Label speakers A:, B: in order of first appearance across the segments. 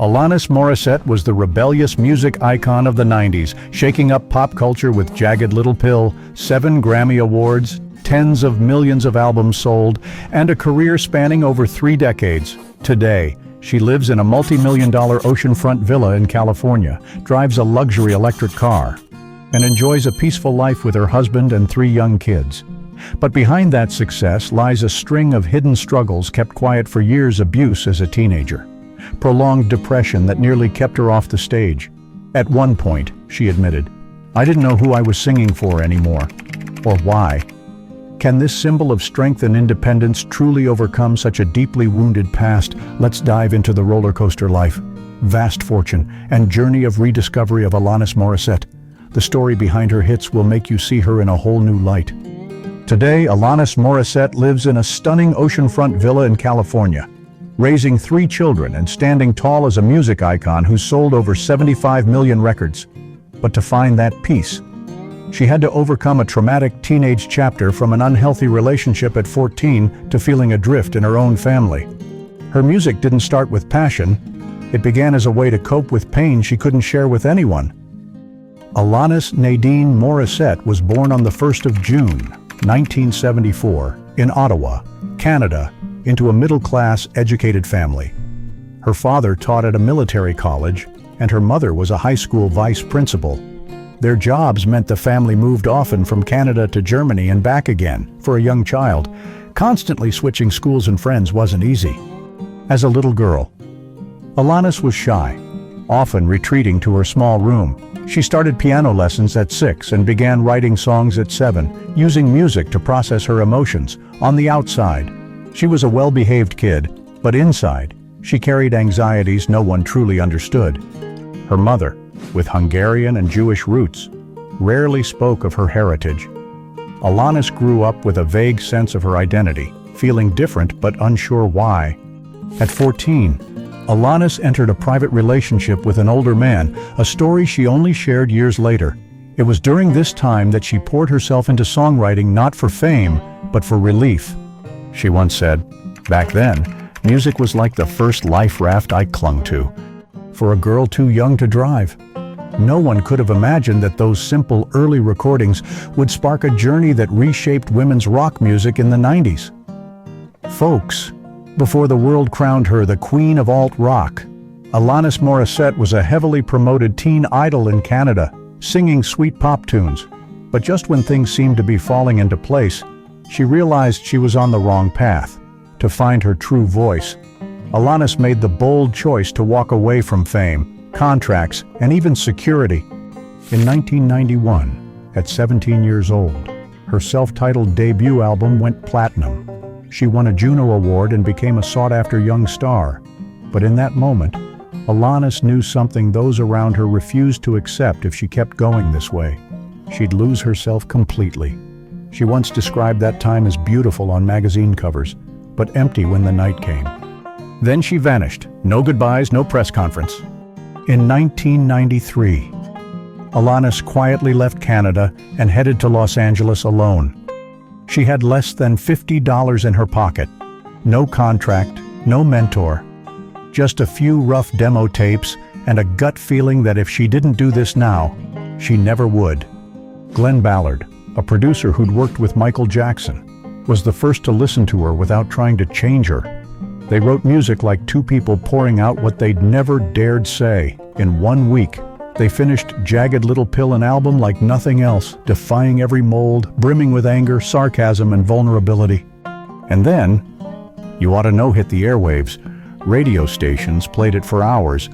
A: Alanis Morissette was the rebellious music icon of the 90s, shaking up pop culture with Jagged Little Pill, 7 Grammy Awards, tens of millions of albums sold, and a career spanning over 3 decades. Today, she lives in a multi-million-dollar oceanfront villa in California, drives a luxury electric car, and enjoys a peaceful life with her husband and 3 young kids. But behind that success lies a string of hidden struggles kept quiet for years: abuse as a teenager, prolonged depression that nearly kept her off the stage. At one point, she admitted, "I didn't know who I was singing for anymore, or why." Can this symbol of strength and independence truly overcome such a deeply wounded past? Let's dive into the roller coaster life, vast fortune, and journey of rediscovery of Alanis Morissette. The story behind her hits will make you see her in a whole new light. Today, Alanis Morissette lives in a stunning oceanfront villa in California, raising 3 children and standing tall as a music icon who's sold over 75 million records. But to find that peace, she had to overcome a traumatic teenage chapter, from an unhealthy relationship at 14 to feeling adrift in her own family. Her music didn't start with passion. It began as a way to cope with pain she couldn't share with anyone. Alanis Nadine Morissette was born on the 1st of June, 1974, in Ottawa, Canada, into a middle-class, educated family. Her father taught at a military college, and her mother was a high school vice principal. Their jobs meant the family moved often from Canada to Germany and back again. For a young child, constantly switching schools and friends wasn't easy. As a little girl, Alanis was shy, often retreating to her small room. She started piano lessons at 6 and began writing songs at 7, using music to process her emotions. On the outside, she was a well-behaved kid, but inside, she carried anxieties no one truly understood. Her mother, with Hungarian and Jewish roots, rarely spoke of her heritage. Alanis grew up with a vague sense of her identity, feeling different but unsure why. At 14, Alanis entered a private relationship with an older man, a story she only shared years later. It was during this time that she poured herself into songwriting, not for fame, but for relief. She once said, "Back then, music was like the first life raft I clung to." For a girl too young to drive, no one could have imagined that those simple early recordings would spark a journey that reshaped women's rock music in the 90s. Folks, before the world crowned her the queen of alt-rock, Alanis Morissette was a heavily promoted teen idol in Canada, singing sweet pop tunes. But just when things seemed to be falling into place, she realized she was on the wrong path. To find her true voice, Alanis made the bold choice to walk away from fame, contracts, and even security. In 1991, at 17 years old, her self-titled debut album went platinum. She won a Juno Award and became a sought-after young star. But in that moment, Alanis knew something those around her refused to accept. If she kept going this way, she'd lose herself completely. She once described that time as beautiful on magazine covers, but empty when the night came. Then she vanished. No goodbyes, no press conference. In 1993, Alanis quietly left Canada and headed to Los Angeles alone. She had less than $50 in her pocket. No contract, no mentor. Just a few rough demo tapes and a gut feeling that if she didn't do this now, she never would. Glenn Ballard, a producer who'd worked with Michael Jackson, was the first to listen to her without trying to change her. They wrote music like 2 people pouring out what they'd never dared say. In 1 week, they finished Jagged Little Pill, an album like nothing else, defying every mold, brimming with anger, sarcasm, and vulnerability. And then, You Ought to Know hit the airwaves. Radio stations played it for hours.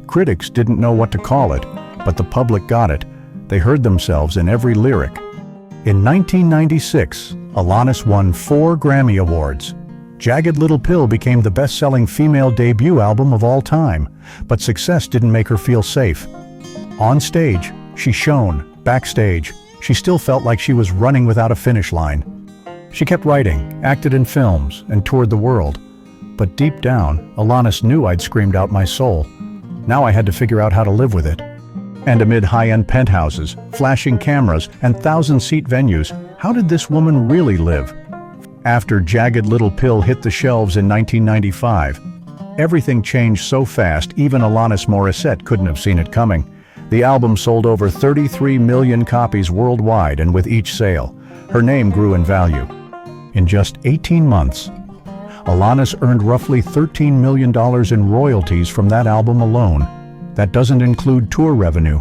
A: Critics didn't know what to call it, but the public got it. They heard themselves in every lyric. In 1996, Alanis won 4 Grammy Awards. Jagged Little Pill became the best-selling female debut album of all time, but success didn't make her feel safe. On stage, she shone. Backstage, she still felt like she was running without a finish line. She kept writing, acted in films, and toured the world. But deep down, Alanis knew I'd screamed out my soul. Now I had to figure out how to live with it. And amid high-end penthouses, flashing cameras, and 1,000-seat venues, how did this woman really live? After Jagged Little Pill hit the shelves in 1995, Everything changed so fast, even Alanis Morissette couldn't have seen it coming. The album sold over 33 million copies worldwide, and with each sale, her name grew in value. In just 18 months, Alanis earned roughly $13 million in royalties from that album alone. That doesn't include tour revenue,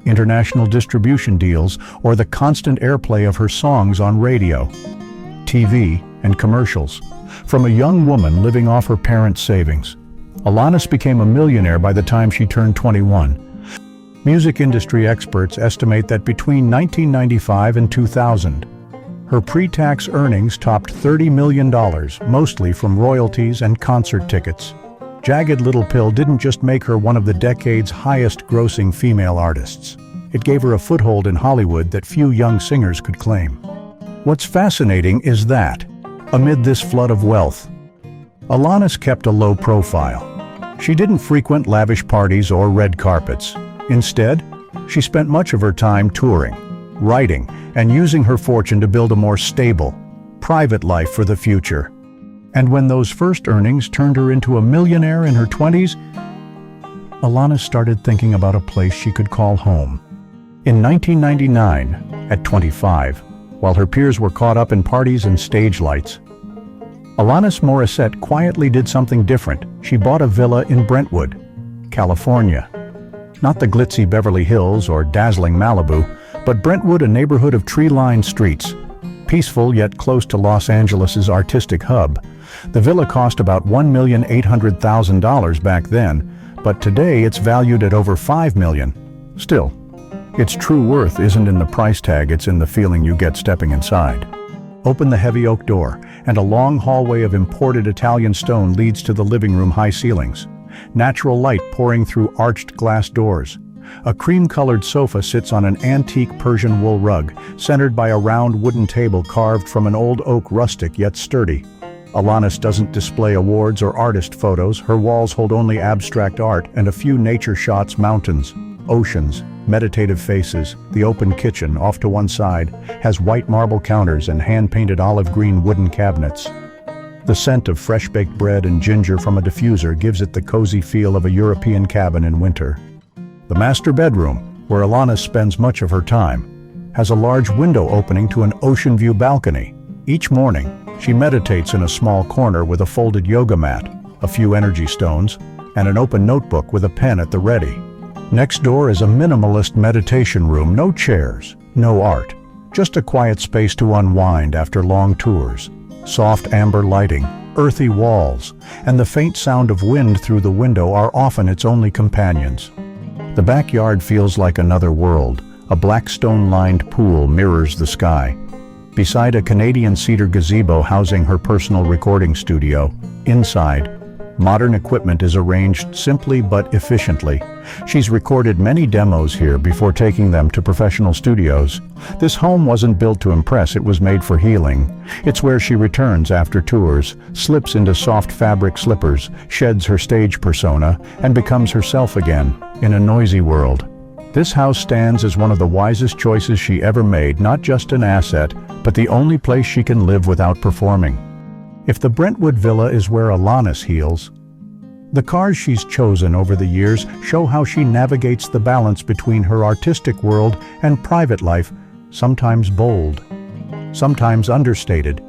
A: international distribution deals, or the constant airplay of her songs on radio, TV, and commercials. From a young woman living off her parents' savings, Alanis became a millionaire by the time she turned 21. Music industry experts estimate that between 1995 and 2000, her pre-tax earnings topped $30 million, mostly from royalties and concert tickets. Jagged Little Pill didn't just make her one of the decade's highest-grossing female artists. It gave her a foothold in Hollywood that few young singers could claim. What's fascinating is that, amid this flood of wealth, Alanis kept a low profile. She didn't frequent lavish parties or red carpets. Instead, she spent much of her time touring, writing, and using her fortune to build a more stable, private life for the future. And when those first earnings turned her into a millionaire in her 20s, Alanis started thinking about a place she could call home. In 1999, at 25, while her peers were caught up in parties and stage lights, Alanis Morissette quietly did something different. She bought a villa in Brentwood, California. Not the glitzy Beverly Hills or dazzling Malibu, but Brentwood, a neighborhood of tree-lined streets, peaceful yet close to Los Angeles' artistic hub. The villa cost about $1,800,000 back then, but today it's valued at over $5 million. Still, its true worth isn't in the price tag, it's in the feeling you get stepping inside. Open the heavy oak door, and a long hallway of imported Italian stone leads to the living room high ceilings. Natural light pouring through arched glass doors. A cream-colored sofa sits on an antique Persian wool rug, centered by a round wooden table carved from an old oak, rustic yet sturdy. Alanis doesn't display awards or artist photos. Her walls hold only abstract art and a few nature shots: mountains, oceans, meditative faces. The open kitchen, off to one side, has white marble counters and hand-painted olive green wooden cabinets. The scent of fresh-baked bread and ginger from a diffuser gives it the cozy feel of a European cabin in winter. The master bedroom, where Alanis spends much of her time, has a large window opening to an ocean view balcony. Each morning, she meditates in a small corner with a folded yoga mat, a few energy stones, and an open notebook with a pen at the ready. Next door is a minimalist meditation room, no chairs, no art, just a quiet space to unwind after long tours. Soft amber lighting, earthy walls, and the faint sound of wind through the window are often its only companions. The backyard feels like another world. A black stone-lined pool mirrors the sky. Beside a Canadian cedar gazebo housing her personal recording studio, inside, modern equipment is arranged simply but efficiently. She's recorded many demos here before taking them to professional studios. This home wasn't built to impress, it was made for healing. It's where she returns after tours, slips into soft fabric slippers, sheds her stage persona, and becomes herself again, in a noisy world. This house stands as one of the wisest choices she ever made, not just an asset, but the only place she can live without performing. If the Brentwood Villa is where Alanis heals, the cars she's chosen over the years show how she navigates the balance between her artistic world and private life, sometimes bold, sometimes understated,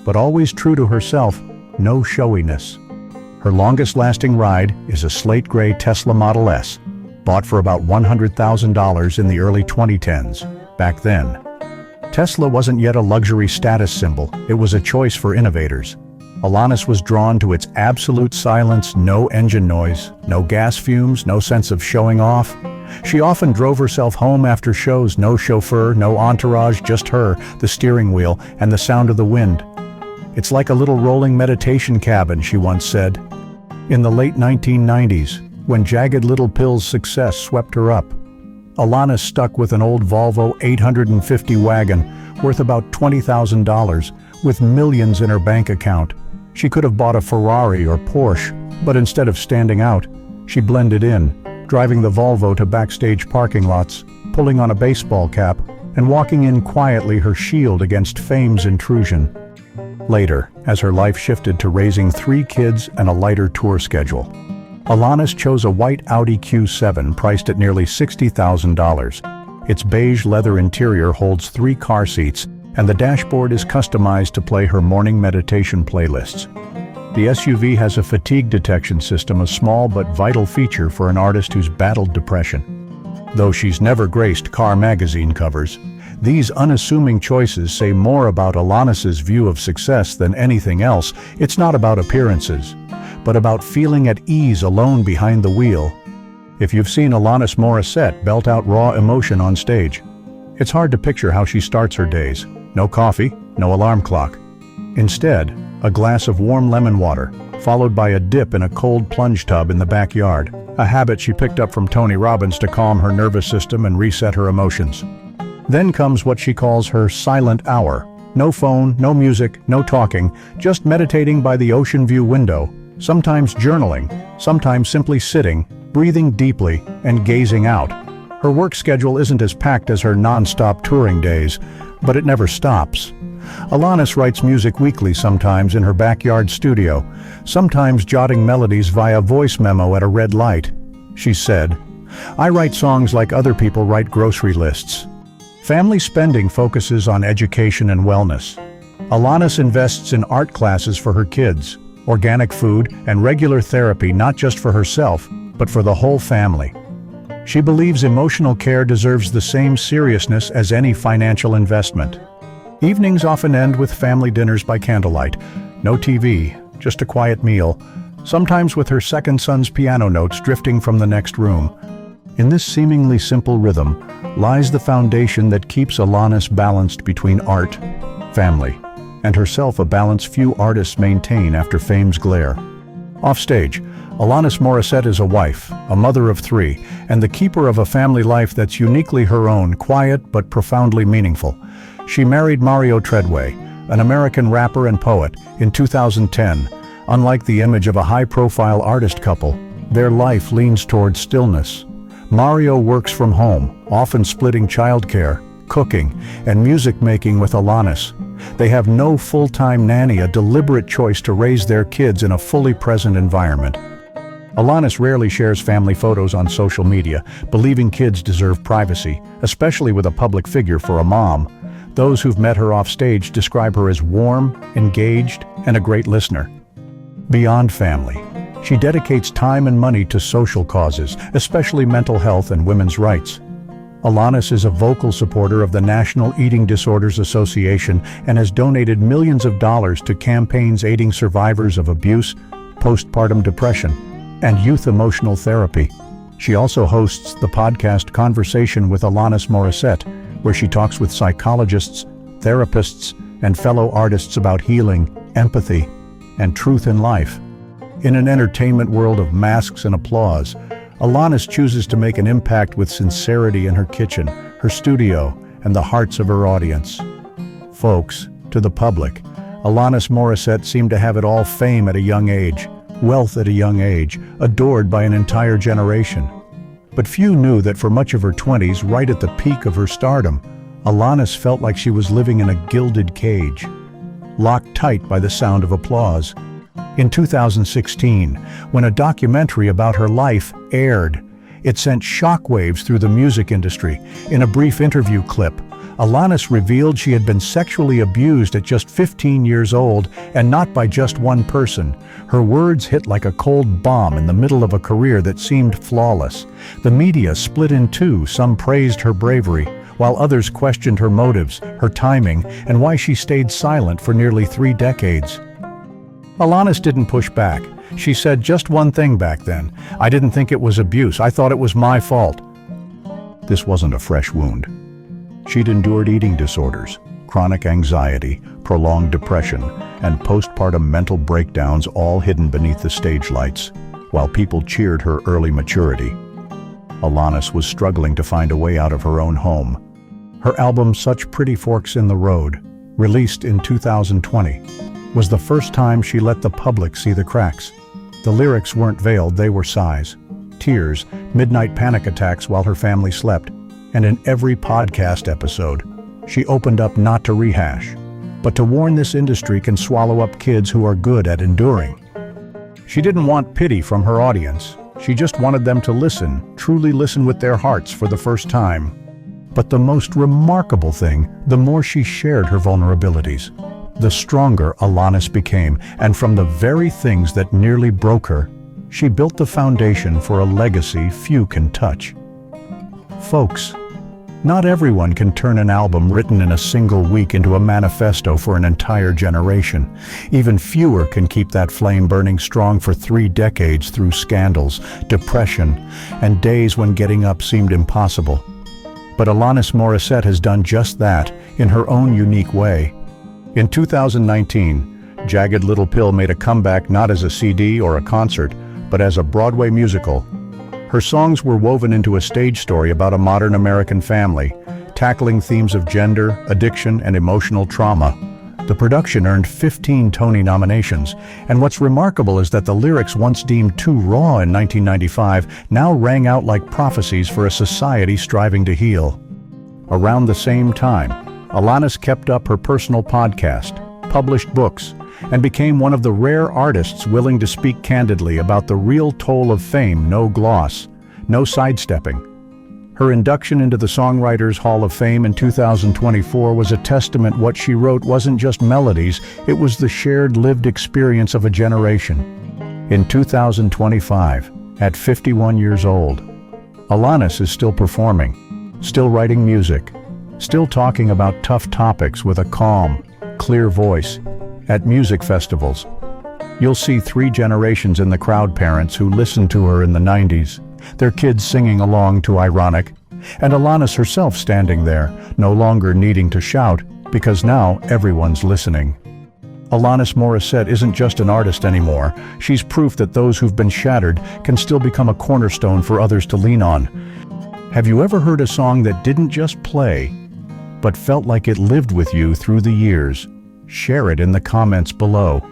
A: but always true to herself, no showiness. Her longest-lasting ride is a slate gray Tesla Model S, bought for about $100,000 in the early 2010s. Back then, Tesla wasn't yet a luxury status symbol, it was a choice for innovators. Alanis was drawn to its absolute silence, no engine noise, no gas fumes, no sense of showing off. She often drove herself home after shows, no chauffeur, no entourage, just her, the steering wheel, and the sound of the wind. "It's like a little rolling meditation cabin," she once said. In the late 1990s, when Jagged Little Pill's success swept her up, Alanis stuck with an old Volvo 850 wagon worth about $20,000, with millions in her bank account. She could have bought a Ferrari or Porsche, but instead of standing out, she blended in, driving the Volvo to backstage parking lots, pulling on a baseball cap, and walking in quietly, her shield against fame's intrusion. Later, as her life shifted to raising 3 kids and a lighter tour schedule, Alanis chose a white Audi Q7 priced at nearly $60,000. Its beige leather interior holds 3 car seats, and the dashboard is customized to play her morning meditation playlists. The SUV has a fatigue detection system, a small but vital feature for an artist who's battled depression. Though she's never graced Car magazine covers, these unassuming choices say more about Alanis's view of success than anything else. It's not about appearances, but about feeling at ease alone behind the wheel. If you've seen Alanis Morissette belt out raw emotion on stage, it's hard to picture how she starts her days. No coffee, no alarm clock. Instead, a glass of warm lemon water, followed by a dip in a cold plunge tub in the backyard, a habit she picked up from Tony Robbins to calm her nervous system and reset her emotions. Then comes what she calls her silent hour. No phone, no music, no talking, just meditating by the ocean view window, sometimes journaling, sometimes simply sitting, breathing deeply, and gazing out. Her work schedule isn't as packed as her non-stop touring days, but it never stops. Alanis writes music weekly, sometimes in her backyard studio, sometimes jotting melodies via voice memo at a red light. She said, "I write songs like other people write grocery lists." Family spending focuses on education and wellness. Alanis invests in art classes for her kids, organic food, and regular therapy, not just for herself, but for the whole family. She believes emotional care deserves the same seriousness as any financial investment. Evenings often end with family dinners by candlelight. No TV, just a quiet meal, sometimes with her second son's piano notes drifting from the next room. In this seemingly simple rhythm lies the foundation that keeps Alanis balanced between art, family, and herself, a balance few artists maintain after fame's glare. Offstage, Alanis Morissette is a wife, a mother of 3, and the keeper of a family life that's uniquely her own, quiet but profoundly meaningful. She married Mario Treadway, an American rapper and poet, in 2010. Unlike the image of a high-profile artist couple, their life leans towards stillness. Mario works from home, often splitting childcare, cooking, and music making with Alanis. They have no full-time nanny, a deliberate choice to raise their kids in a fully present environment. Alanis rarely shares family photos on social media, believing kids deserve privacy, especially with a public figure. For a mom, those who've met her off stage describe her as warm, engaged, and a great listener. Beyond family, she dedicates time and money to social causes, especially mental health and women's rights. Alanis is a vocal supporter of the National Eating Disorders Association and has donated millions of dollars to campaigns aiding survivors of abuse, postpartum depression, and youth emotional therapy. She also hosts the podcast Conversation with Alanis Morissette, where she talks with psychologists, therapists, and fellow artists about healing, empathy, and truth in life. In an entertainment world of masks and applause, Alanis chooses to make an impact with sincerity in her kitchen, her studio, and the hearts of her audience. Folks, to the public, Alanis Morissette seemed to have it all: fame at a young age, wealth at a young age, adored by an entire generation. But few knew that for much of her 20s, right at the peak of her stardom, Alanis felt like she was living in a gilded cage, locked tight by the sound of applause. In 2016, when a documentary about her life aired, it sent shockwaves through the music industry. In a brief interview clip, Alanis revealed she had been sexually abused at just 15 years old, and not by just one person. Her words hit like a cold bomb in the middle of a career that seemed flawless. The media split in two. Some praised her bravery, while others questioned her motives, her timing, and why she stayed silent for nearly 3 decades. Alanis didn't push back. She said just one thing back then: "I didn't think it was abuse. I thought it was my fault." This wasn't a fresh wound. She'd endured eating disorders, chronic anxiety, prolonged depression, and postpartum mental breakdowns, all hidden beneath the stage lights, while people cheered her early maturity. Alanis was struggling to find a way out of her own home. Her album Such Pretty Forks in the Road, released in 2020, was the first time she let the public see the cracks. The lyrics weren't veiled, they were sighs, tears, midnight panic attacks while her family slept. And in every podcast episode, she opened up not to rehash, but to warn this industry can swallow up kids who are good at enduring. She didn't want pity from her audience. She just wanted them to listen, truly listen with their hearts for the first time. But the most remarkable thing, the more she shared her vulnerabilities, the stronger Alanis became, and from the very things that nearly broke her, she built the foundation for a legacy few can touch. Folks, not everyone can turn an album written in a single week into a manifesto for an entire generation. Even fewer can keep that flame burning strong for 3 decades through scandals, depression, and days when getting up seemed impossible. But Alanis Morissette has done just that in her own unique way. In 2019, Jagged Little Pill made a comeback not as a CD or a concert, but as a Broadway musical. Her songs were woven into a stage story about a modern American family, tackling themes of gender, addiction, and emotional trauma. The production earned 15 Tony nominations, and what's remarkable is that the lyrics, once deemed too raw in 1995, now rang out like prophecies for a society striving to heal. Around the same time, Alanis kept up her personal podcast, published books, and became one of the rare artists willing to speak candidly about the real toll of fame, no gloss, no sidestepping. Her induction into the Songwriters Hall of Fame in 2024 was a testament what she wrote wasn't just melodies, it was the shared lived experience of a generation. In 2025, at 51 years old, Alanis is still performing, still writing music, still talking about tough topics with a calm, clear voice. At music festivals, you'll see 3 generations in the crowd: parents who listened to her in the 90s, their kids singing along to Ironic, and Alanis herself standing there, no longer needing to shout, because now everyone's listening. Alanis Morissette isn't just an artist anymore. She's proof that those who've been shattered can still become a cornerstone for others to lean on. Have you ever heard a song that didn't just play, but felt like it lived with you through the years? Share it in the comments below.